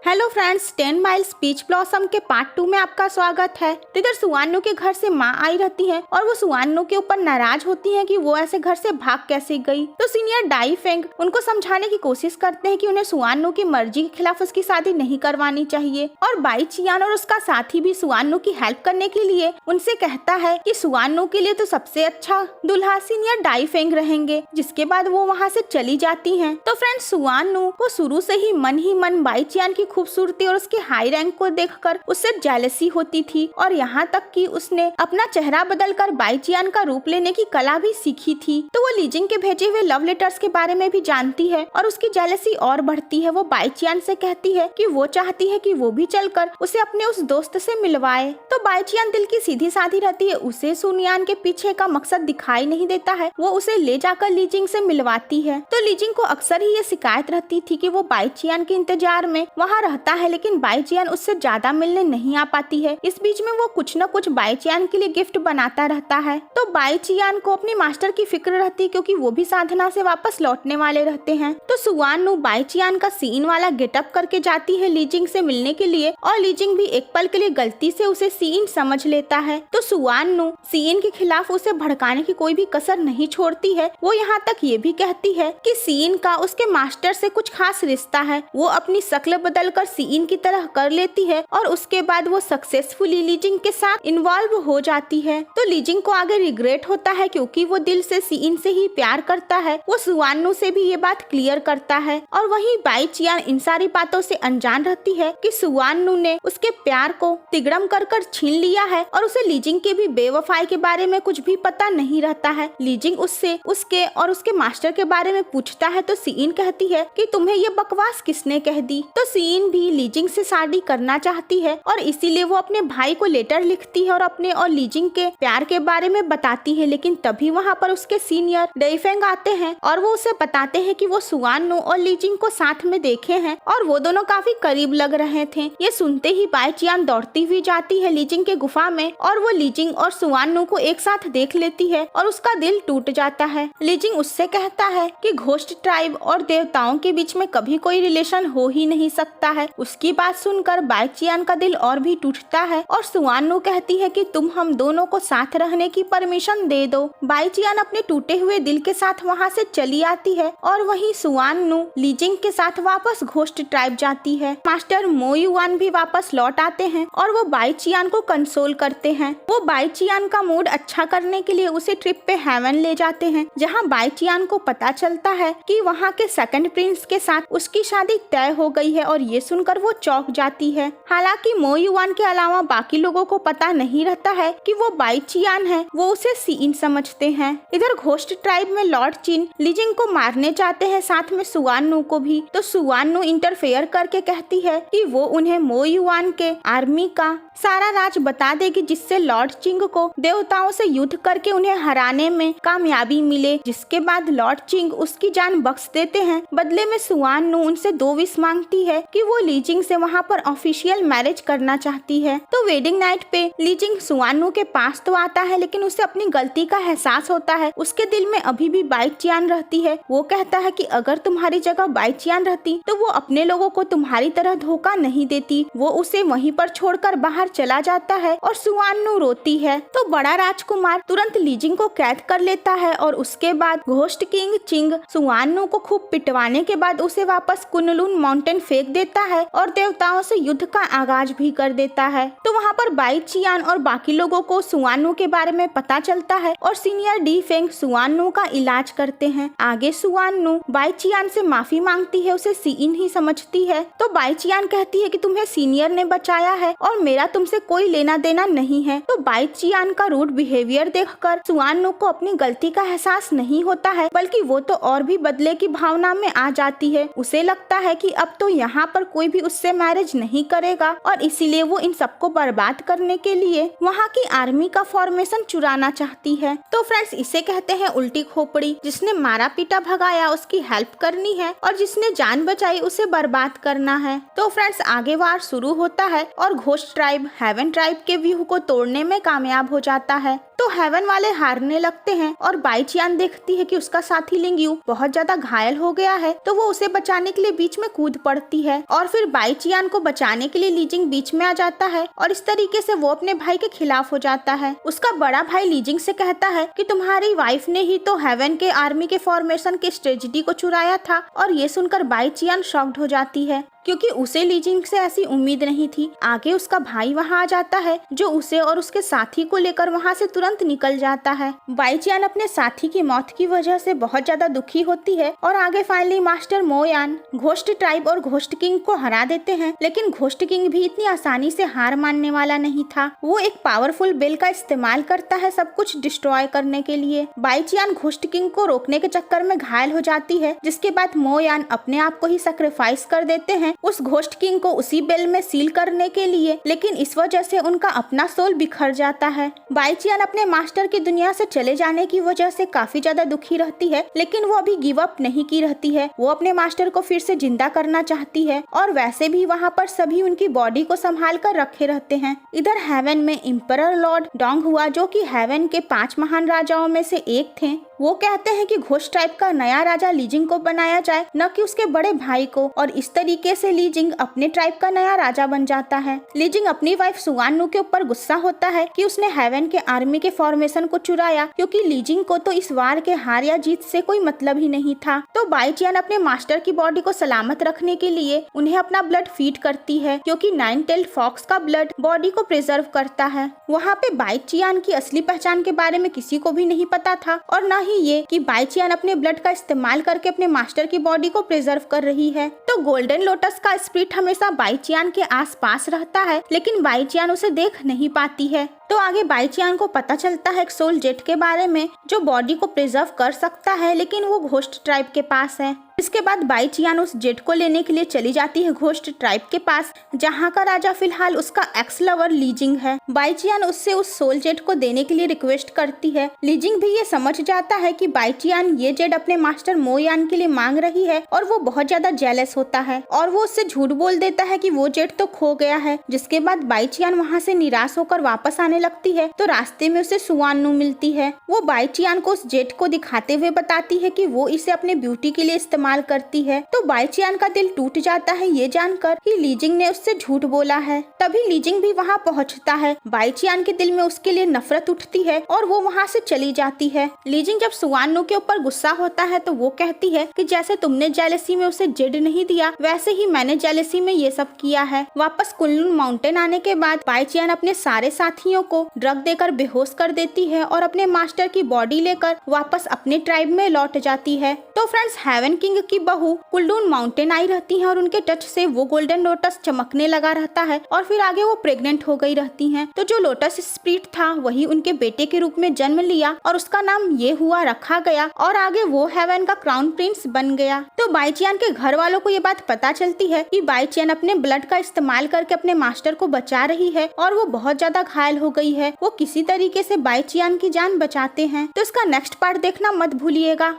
Hello friends, 10 miles बीच blossom के part 2 में आपका स्वागत है। तो इधर सुआन्नू के घर से माँ आई रहती है और वो सुआन्नू के ऊपर नाराज होती है कि वो ऐसे घर से भाग कैसे गई। तो सीनियर डाई फेंग उनको समझाने की कोशिश करते हैं कि उन्हें सुआन्नू की मर्जी के खिलाफ उसकी शादी नहीं करवानी चाहिए। और बाई चियान और उसका साथी भी सुआन्नू की हेल्प करने के लिए उनसे कहता है कि सुआन्नू के लिए तो सबसे अच्छा दुल्हा सीनियर डाई फेंग रहेंगे। जिसके बाद वो वहाँ से चली जाती है। तो फ्रेंड्स, सुआन्नू को शुरू से ही मन बाई चियान की खूबसूरती और उसके हाई रैंक को देखकर उससे जेलसी होती थी और यहाँ तक कि उसने अपना चेहरा बदलकर बाई चियान का रूप लेने की कला भी सीखी थी। तो वो लीजिंग के भेजे हुए लव लेटर्स के बारे में भी जानती है और उसकी जेलसी और बढ़ती है। वो बाई चियान से कहती है कि वो चाहती है कि वो भी चलकर उसे अपने उस दोस्त से मिलवाए। तो बाई चियान दिल की सीधी साधी रहती है, उसे सुनियान के पीछे का मकसद दिखाई नहीं देता है। वो उसे ले जाकर लीजिंग से मिलवाती है। तो लीजिंग को अक्सर ही ये शिकायत रहती थी कि वो बाई चियान के इंतजार में वहाँ रहता है, लेकिन बाई चियान उससे ज्यादा मिलने नहीं आ पाती है। इस बीच में वो कुछ न कुछ बाई चियान के लिए गिफ्ट बनाता रहता है। तो बाई चियान को अपनी मास्टर की फिक्र रहती है क्योंकि वो भी साधना से वापस लौटने वाले रहते हैं। तो सुआन्नू बाई चियान का सीन वाला गेटअप करके जाती है लीजिंग से मिलने के लिए और लीजिंग भी एक पल के लिए गलती से उसे सीन समझ लेता है। तो सुआन्नू सीन के खिलाफ उसे भड़काने की कोई भी कसर नहीं छोड़ती है। वो यहाँ तक ये भी कहती है कि सीन का उसके मास्टर से कुछ खास रिश्ता है। वो अपनी शक्ल बदलकर सीन की तरह कर लेती है और उसके बाद वो सक्सेसफुली लीजिंग के साथ इन्वॉल्व हो जाती है। तो लीजिंग को आगे रिग्रेट होता है क्योंकि वो दिल से सीन से ही प्यार करता है। वो सुआन्नू से भी ये बात क्लियर करता है और वहीं बाई चियान इन सारी बातों से अनजान रहती है कि सुआन्नू ने उसके प्यार को तिगड़म कर छीन लिया है और उसे लीजिंग के भी बेवफाई के बारे में कुछ भी पता नहीं रहता है। लीजिंग उससे उसके और उसके मास्टर के बारे में पूछता है तो सीन कहती है कि तुम्हें ये बकवास किसने कह दी। तो सीन भी लीजिंग से शादी करना चाहती है और इसीलिए वो अपने भाई को लेटर लिखती है और अपने और लीजिंग के प्यार के बारे में बताती है। लेकिन तभी वहाँ पर उसके सीनियर डाईफेंग आते हैं और वो उसे बताते हैं कि वो सुआन्नू और लीजिंग को साथ में देखे हैं और वो दोनों काफी करीब लग रहे थे। ये सुनते ही बाई चियान दौड़ती हुई जाती है लीजिंग के गुफा में और वो लीजिंग और सुआन्नू को एक साथ देख लेती है और उसका दिल टूट जाता है। लीजिंग उससे कहता है कि घोस्ट ट्राइब और देवताओं के बीच में कभी कोई रिलेशन हो ही नहीं सकता है। उसकी बात सुनकर बाई चियान का दिल और भी टूटता है और सुआन्नू कहती है कि तुम हम दोनों को साथ रहने की परमिशन दे दो। बाई चियान अपने टूटे हुए दिल के साथ वहाँ से चली आती है और वहीं सुआन्नू लीजिंग के साथ वापस घोस्ट ट्राइब जाती है। मास्टर मो युआन भी वापस लौट आते हैं और वो बाई चियान को कंसोल करते हैं। वो बाई चियान का मूड अच्छा करने के लिए उसे ट्रिप पे हेवन ले जाते हैं, जहाँ बाई चियान को पता चलता है कि वहाँ के सेकंड प्रिंस के साथ उसकी शादी तय हो गई है और ये सुनकर वो चौंक जाती है। हालांकि मो युआन के अलावा बाकी लोगों को पता नहीं रहता है कि वो बाई चियान है। वो उसे सीन समझते हैं। इधर घोस्ट ट्राइब में लॉर्ड चिन लीजिंग को मारने चाहते हैं, साथ में सुआन्नू को भी। तो सुआन्नू इंटरफेयर करके कहती है कि वो उन्हें मो युआन के आर्मी का सारा राज बता देगी, जिससे लॉर्ड चिंग को देवताओं से युद्ध करके उन्हें हराने में कामयाबी मिले। जिसके बाद लॉर्ड चिंग उसकी जान बख्श देते हैं। बदले में सुआन्नू उनसे 2 विश मांगती है कि वो लीजिंग से वहाँ पर ऑफिशियल मैरिज करना चाहती है। तो वेडिंग नाइट पे लीजिंग सुआन्नू के पास तो आता है, लेकिन उसे अपनी गलती का एहसास होता है। उसके दिल में अभी भी बाई चियान रहती है। वो कहता है कि अगर तुम्हारी जगह बाई चियान रहती तो वो अपने लोगों को तुम्हारी तरह धोखा नहीं देती। वो उसे वहीं पर छोड़कर बाहर चला जाता है और सुआन्नू रोती है। तो बड़ा राजकुमार तुरंत लीजिंग को कैद कर लेता है और उसके बाद घोस्ट किंग चिंग सुआन्नू को खूब पिटवाने के बाद उसे वापस कुनलुन माउंटेन फेंक देता है और देवताओं से युद्ध का आगाज भी कर देता है। तो वहाँ पर बाई चियान और बाकी लोगों को सुआन्नू के बारे में पता चलता है और सीनियर डी फेंग सुआन्नू का इलाज करते हैं। आगे सुआन्नू बाई चियान से माफी मांगती है, उसे सीन ही समझती है। तो बाई चियान कहती है कि तुम्हें सीनियर ने बचाया है और मेरा तुमसे कोई लेना देना नहीं है। तो बाई चियान का रूड बिहेवियर देखकर सुआन्नू को अपनी गलती का एहसास नहीं होता है, बल्कि वो तो और भी बदले की भावना में आ जाती है। उसे लगता है कि अब तो यहाँ पर कोई भी उससे मैरिज नहीं करेगा और इसीलिए वो इन सबको बर्बाद करने के लिए वहाँ की आर्मी का फॉर्मेशन चुराना चाहती है। तो फ्रेंड्स, इसे कहते हैं उल्टी खोपड़ी। जिसने मारा पीटा भगाया उसकी हेल्प करनी है और जिसने जान बचाई उसे बर्बाद करना है। तो फ्रेंड्स, आगे वार शुरू होता है और घोस्ट ट्राइब हेवन ट्राइब के व्यू को तोड़ने में कामयाब हो जाता है। तो हेवन वाले हारने लगते हैं और बाईचियान देखती है कि उसका साथी लिंगयू बहुत ज्यादा घायल हो गया है, तो वो उसे बचाने के लिए बीच में कूद पड़ती है और फिर बाईचियान को बचाने के लिए लीजिंग बीच में आ जाता है और इस तरीके से वो अपने भाई के खिलाफ हो जाता है। उसका बड़ा भाई लीजिंग से कहता है कि तुम्हारी वाइफ ने ही तो हेवन के आर्मी के फॉर्मेशन के स्ट्रेटजी को चुराया था, और ये सुनकर बाईचियान शॉक्ड हो जाती है क्योंकि उसे लीजिंग से ऐसी उम्मीद नहीं थी। आगे उसका भाई वहाँ आ जाता है जो उसे और उसके साथी को लेकर वहाँ से तुरंत निकल जाता है। बाईचियान अपने साथी की मौत की वजह से बहुत ज्यादा दुखी होती है और आगे finally master Moyn ghost tribe और घोस्ट किंग को हरा देते हैं, लेकिन घोस्ट किंग भी इतनी आसानी से हार मानने वाला नहीं था। वो एक पावरफुल बेल का इस्तेमाल करता है सब कुछ डिस्ट्रॉय करने के लिए। बाईचियान घोस्ट किंग को रोकने के चक्कर में घायल हो जाती है, जिसके बाद मोयान अपने आप को ही सैक्रिफाइस कर देते हैं उस घोस्ट किंग को उसी बेल में सील करने के लिए, लेकिन इस वजह से उनका अपना सोल बिखर जाता है। बाईचियान अपने मास्टर की दुनिया से चले जाने की वजह से काफी ज्यादा दुखी रहती है, लेकिन वो अभी गिव अप नहीं की रहती है। वो अपने मास्टर को फिर से जिंदा करना चाहती है और वैसे भी वहाँ पर सभी उनकी बॉडी को संभाल कर रखे रहते हैं। इधर हेवन में इम्परर लॉर्ड डोंग हुआ, जो कि हेवन के 5 महान राजाओं में से एक थे, वो कहते हैं कि घोस्ट टाइप का नया राजा लीजिंग को बनाया जाए, न कि उसके बड़े भाई को, और इस तरीके से लीजिंग अपने ट्राइब का नया राजा बन जाता है। लीजिंग अपनी वाइफ सुआनु के ऊपर गुस्सा होता है कि उसने हेवन के आर्मी के फॉर्मेशन को चुराया, क्योंकि लीजिंग को तो इस वार के हार या जीत से कोई मतलब ही नहीं था। तो बाईचियान अपने मास्टर की बॉडी को सलामत रखने के लिए उन्हें अपना ब्लड फीड करती है, क्योंकि 9 टेल्ड फॉक्स का ब्लड बॉडी को प्रिजर्व करता है। वहाँ पे बाईचियान की असली पहचान के बारे में किसी को भी नहीं पता था, और न ही ये कि बाईचियान अपने ब्लड का इस्तेमाल करके अपने मास्टर की बॉडी को प्रिजर्व कर रही है। तो गोल्डन लोटस का स्पिरिट हमेशा बाईचियान के आसपास रहता है, लेकिन बाईचियान उसे देख नहीं पाती है। तो आगे बाईचियान को पता चलता है एक सोल जेट के बारे में जो बॉडी को प्रिजर्व कर सकता है, लेकिन वो घोस्ट ट्राइब के पास है। इसके बाद बाईचियान उस जेट को लेने के लिए चली जाती है घोस्ट ट्राइब के पास, जहाँ का राजा फिलहाल उसका एक्स लवर लीजिंग है। बाईचियान उससे उस सोल जेट को देने के लिए रिक्वेस्ट करती है। लीजिंग भी ये समझ जाता है कि बाईचियान ये जेट अपने मास्टर मोयान के लिए मांग रही है, और वो बहुत ज्यादा जेलस होता है और वो उससे झूठ बोल देता है कि वो जेट तो खो गया है। जिसके बाद बाईचियान वहाँ से निराश होकर वापस आने लगती है, तो रास्ते में उसे सुआनु मिलती है। वो बाईचियान को उस जेट को दिखाते हुए बताती है कि वो इसे अपने ब्यूटी के लिए इस्तेमाल करती है। तो बाईचियान का दिल टूट जाता है ये जानकर कि लीजिंग ने उससे झूठ बोला है। तभी लीजिंग भी वहाँ पहुँचता है। बाईचियान के दिल में उसके लिए नफरत उठती है और वो वहाँ से चली जाती है। लीजिंग जब सुआनु के ऊपर गुस्सा होता है तो वो कहती है कि जैसे तुमने जेलसी में उसे जेड नहीं दिया, वैसे ही मैंने जेलसी में ये सब किया है। वापस कुनलुन माउंटेन आने के बाद बाईचियान अपने सारे साथियों को ड्रग देकर बेहोश कर देती है और अपने मास्टर की बॉडी लेकर वापस अपने ट्राइब में लौट जाती है। तो फ्रेंड्स, हेवन किंग की बहू कुनलुन माउंटेन आई रहती है और उनके टच से वो गोल्डन लोटस चमकने लगा रहता है और फिर आगे वो प्रेग्नेंट हो गई रहती हैं। तो जो लोटस स्पिरिट था वही उनके बेटे के रूप में जन्म लिया और उसका नाम ये हुआ रखा गया, और आगे वो हेवन का क्राउन प्रिंस बन गया। तो बाईचियान के घर वालों को ये बात पता चलती है कि बाईचियान अपने ब्लड का इस्तेमाल करके अपने मास्टर को बचा रही है और वो बहुत ज्यादा घायल हो गई है। वो किसी तरीके से बाईचियान की जान बचाते हैं। तो इसका नेक्स्ट पार्ट देखना मत भूलिएगा।